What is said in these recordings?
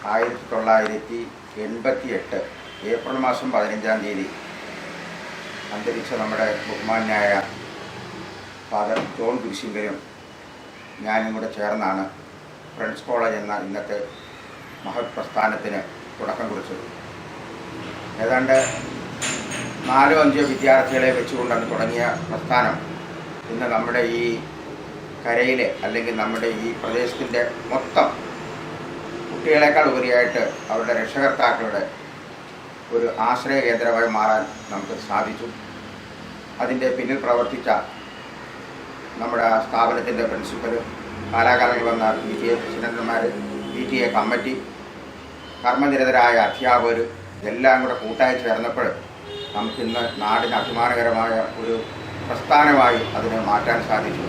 1988 April മാസം 15-ാം തീയതി അന്തരിച്ച നമ്മുടെ ബഹുമാന്യായ ഫാദർ ജോൺ കുരിശിങ്കലും ഞാനും കൂടെ ചേർന്നാണ് ഫ്രണ്ട്സ് കോളേജ് എന്ന ഇന്നത്തെ മഹത് പ്രസ്ഥാനത്തിന് തുടക്കം കുറിച്ചത്. ഏതാണ്ട് 4-5 വിദ്യാർത്ഥികളെ വെച്ചുകൊണ്ടാണ് തുടങ്ങിയ പ്രസ്ഥാനം ഇന്ന് നമ്മുടെ ഈ കരയിലെ അല്ലെങ്കിൽ നമ്മുടെ ഈ പ്രദേശത്തിൻ്റെ മൊത്തം കുട്ടികളെക്കാൾ ഉപരിയായിട്ട് അവരുടെ രക്ഷകർത്താക്കളുടെ ഒരു ആശ്രയ കേന്ദ്രമായി മാറാൻ നമുക്ക് സാധിച്ചു. അതിൻ്റെ പിന്നിൽ പ്രവർത്തിച്ച നമ്മുടെ സ്ഥാപനത്തിൻ്റെ പ്രിൻസിപ്പൽ, കാലാകാലങ്ങളിൽ വന്ന PTA പ്രസിഡന്റുമാർ, PTA കമ്മിറ്റി, കർമ്മനിരതരായ അധ്യാപകർ എല്ലാം കൂടെ കൂട്ടായി ചേർന്നപ്പോൾ നമുക്കിന്ന് നാടിന് അഭിമാനകരമായ ഒരു പ്രസ്ഥാനമായി അതിനെ മാറ്റാൻ സാധിച്ചു.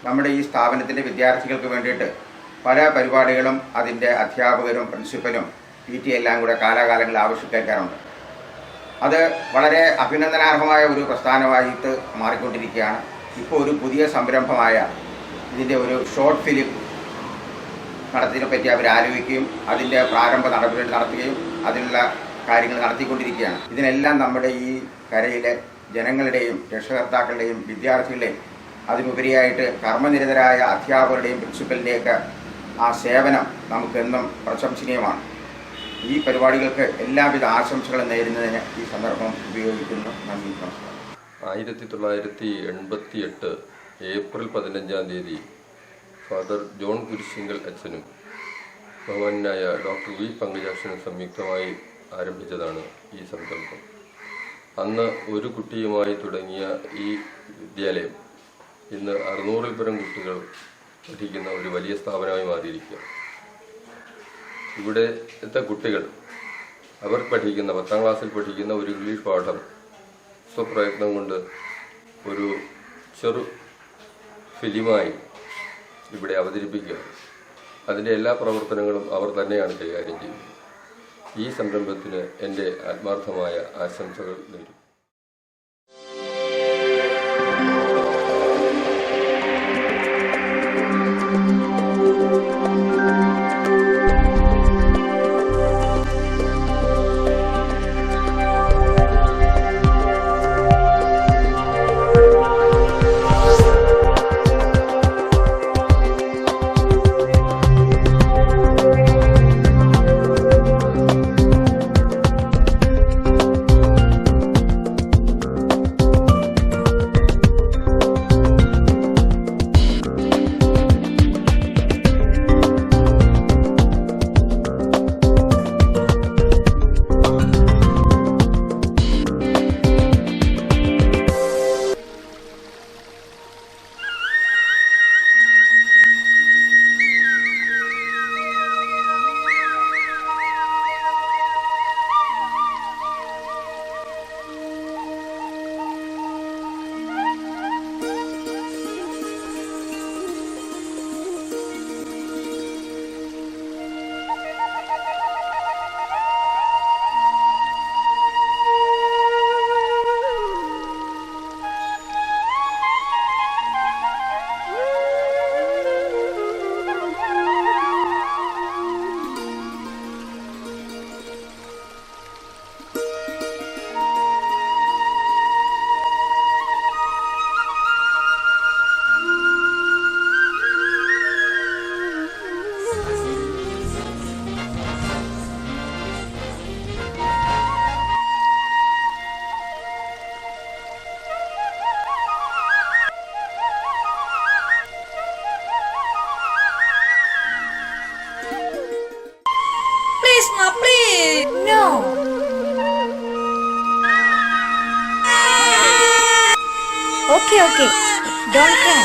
നമ്മുടെ ഈ സ്ഥാപനത്തിൻ്റെ വിദ്യാർത്ഥികൾക്ക് വേണ്ടിയിട്ട് പല പരിപാടികളും അതിൻ്റെ അധ്യാപകരും പ്രിൻസിപ്പലും PTA എല്ലാം കൂടെ കാലാകാലങ്ങളിൽ ആവശ്യപ്പെടാറുണ്ട്. അത് വളരെ അഭിനന്ദനാർഹമായ ഒരു പ്രസ്ഥാനമായിട്ട് മാറിക്കൊണ്ടിരിക്കുകയാണ്. ഇപ്പോൾ ഒരു പുതിയ സംരംഭമായ ഇതിൻ്റെ ഒരു ഷോർട്ട് ഫിലിം നടത്തിയതിനെ പറ്റി അവർ ആലോചിക്കുകയും അതിൻ്റെ പ്രാരംഭ നടപടികൾ നടത്തുകയും അതിനുള്ള കാര്യങ്ങൾ നടത്തിക്കൊണ്ടിരിക്കുകയാണ്. ഇതിനെല്ലാം നമ്മുടെ ഈ കരയിലെ ജനങ്ങളുടെയും രക്ഷകർത്താക്കളുടെയും വിദ്യാർത്ഥികളുടെയും അതിനുപരിയായിട്ട് കർമ്മനിരതരായ അധ്യാപകരുടെയും പ്രിൻസിപ്പലിൻ്റെയൊക്കെ ആ സേവനം നമുക്കെന്നും പ്രശംസനീയമാണ്. ഈ പരിപാടികൾക്ക് എല്ലാവിധ ആശംസകളും നേരുന്നതിന് ഈ സന്ദർഭം ഉപയോഗിക്കുന്നു. നന്ദി, നമസ്കാരം. 1988 ഏപ്രിൽ 15-ാം തീയതി ഫാദർ ജോൺ കുരിശിങ്കൽ അച്ഛനും ബഹുമാനായ ഡോക്ടർ വി പങ്കജാക്ഷനും സംയുക്തമായി ആരംഭിച്ചതാണ് ഈ സംരംഭം. അന്ന് ഒരു കുട്ടിയുമായി തുടങ്ങിയ ഈ വിദ്യാലയം ഇന്ന് 600-ൽ പരം കുട്ടികൾ പഠിക്കുന്ന ഒരു വലിയ സ്ഥാപനമായി മാറിയിരിക്കുക. ഇവിടുത്തെ കുട്ടികൾ അവർ പഠിക്കുന്ന 10-ാം ക്ലാസ്സിൽ പഠിക്കുന്ന ഒരു ഇംഗ്ലീഷ് പാഠം സ്വപ്രയത്നം കൊണ്ട് ഒരു ചെറു ഫിലിമായി ഇവിടെ അവതരിപ്പിക്കുക. അതിൻ്റെ എല്ലാ പ്രവർത്തനങ്ങളും അവർ തന്നെയാണ് കൈകാര്യം ചെയ്യുന്നത്. ഈ സംരംഭത്തിന് എൻ്റെ ആത്മാർത്ഥമായ ആശംസകൾ നേരും. Okay, don't cry.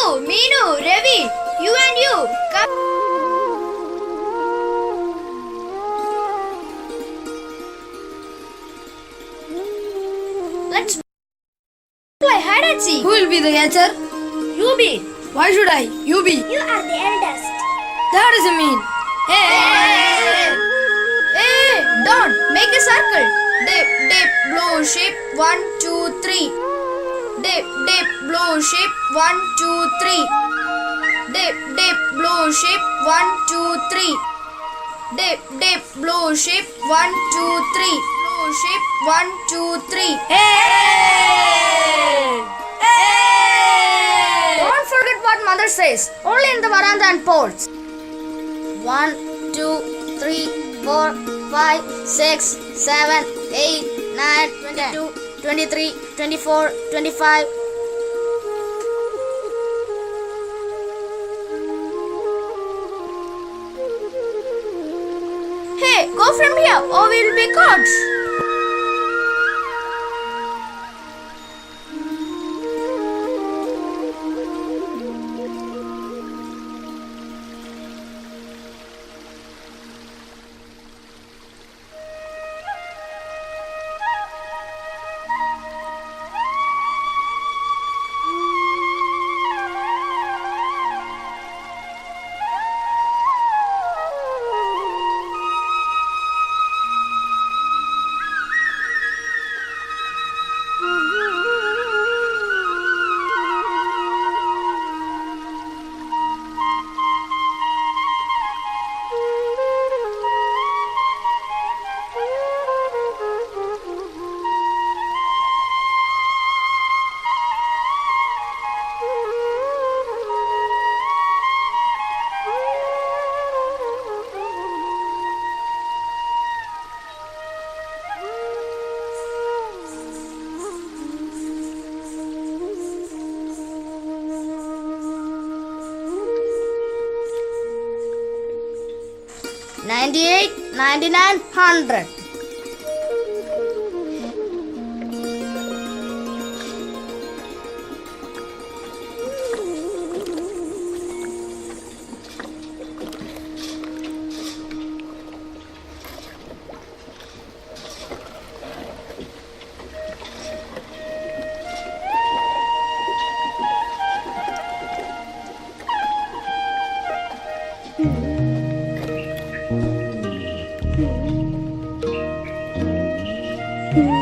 Meenu, Ravi, you and you, come. Let's play hide and seek. Who will be the catcher? You be. Why should I? You be. You are the eldest. That doesn't mean. Hey, don't make a circle. Dip, dip, blue sheep. 1, 2, 3. Dip, dip, blue sheep. 1, 2, 3. Dip, dip, blue sheep. 1, 2, 3. Dip, dip, blue sheep. 1, 2, 3. Blue sheep. 1, 2, 3. Don't forget what mother says. Only in the veranda and porch. 1, 2, 3, 4, 5, 6, 7, 8, 9, 22, 23, 24, 25. Hey, go from here or we will be caught. $98, $99, $100.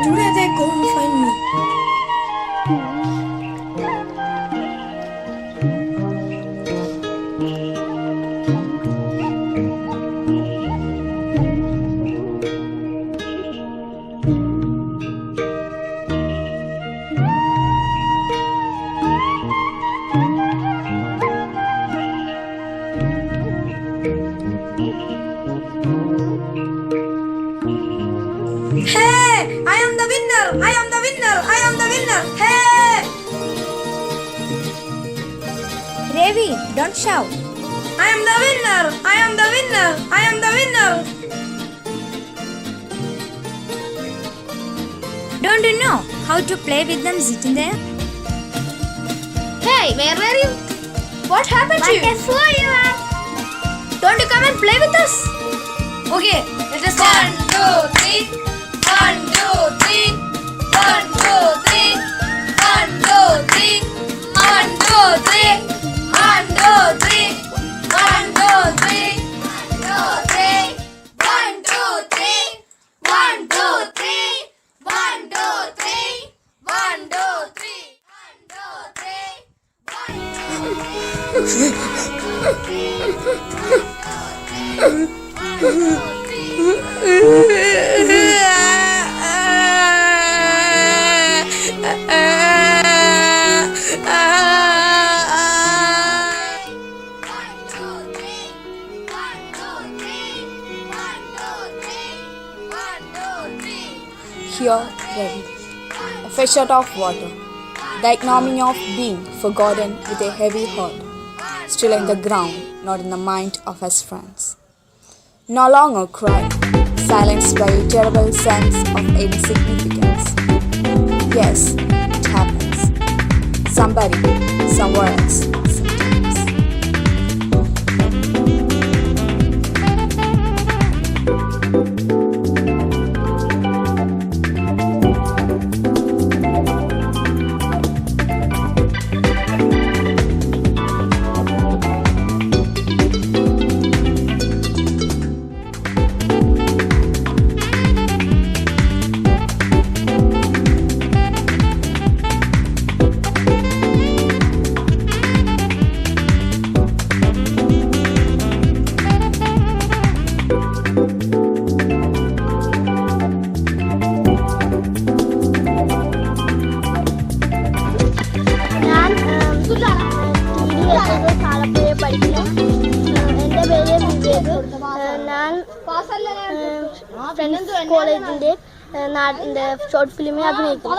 Today they go and find me. Hey! I am the winner! I am the winner! I am the winner! Hey! Ravi, don't shout. I am the winner! I am the winner! I am the winner! Don't you know how to play with them sitting there? Hey, where were you? What happened to you? What a fool you are! Don't you come and play with us? Okay, let us start. 1, 2, 3. 1, 2, 3. 1, 2, 3. 1, 2, 3. 1, 2, 3. 1, 2, 3. 1, 2, 3. 1, 2, 3. 1, 2, 3. 1, 2, 3. 1, 2, 3. Here, Ravi, a fish out of water, the ignominy of being forgotten with a heavy heart, still in the ground, not in the mind of his friends. No longer cry, silenced by a terrible sense of insignificance. Yes, it happens. Somebody, somewhere else, കോളേജിൻ്റെ നാടിൻ്റെ short ഫിലിമിൽ അഭിനയിക്കും.